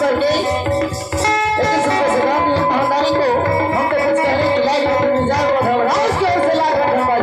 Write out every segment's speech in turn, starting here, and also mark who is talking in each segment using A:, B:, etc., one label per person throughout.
A: करके एक सुबह से रात में खानदानी को हम तो कुछ कहने की लाइक में मिजाज को घबरा उसके से लाख धन्यवाद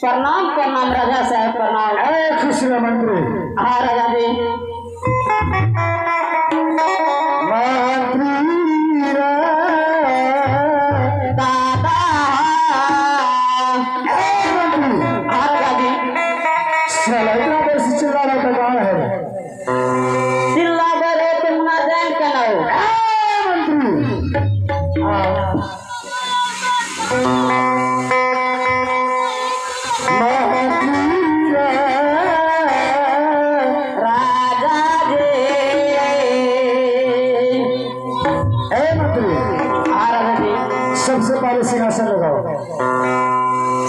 A: प्रणाम प्रणाम राजा साहब प्रणाम।
B: खुश मंत्री।
A: हाँ राजा जी
B: मंत्री
A: दादा। हाँ राजा जी
B: इतना बेसी चिल्ला रहा था कहाँ है
A: चिल्ला दे तुम ना जान के ना
B: सबसे पहले सिंहासन लगाओ।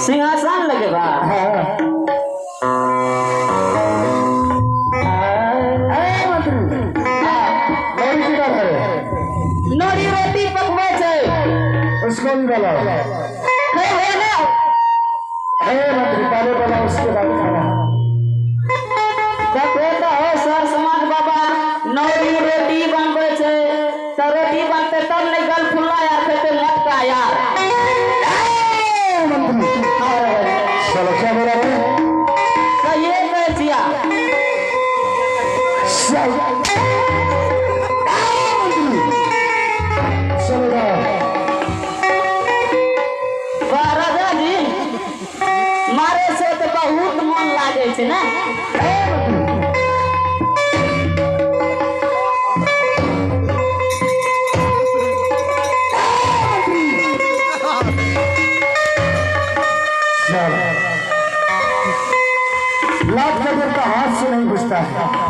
A: सिंहासन लगेगा। नोरी रोटी पकवे छे
B: उसको भी बनाओ। मंत्री पहले बनाओ उसके बाद खाना।
A: बेटा हो सर समाज बाबा नोरी रोटी बनवे छे तो रोटी बनते तब नहीं गल फुल्ला यार खेते मत का यार।
B: चलो क्या बोला रे?
A: सही है जिया राजा जी मारे से तो बहुत मन लागे छे ना।
B: लाख का हाथ से नहीं घुसता है।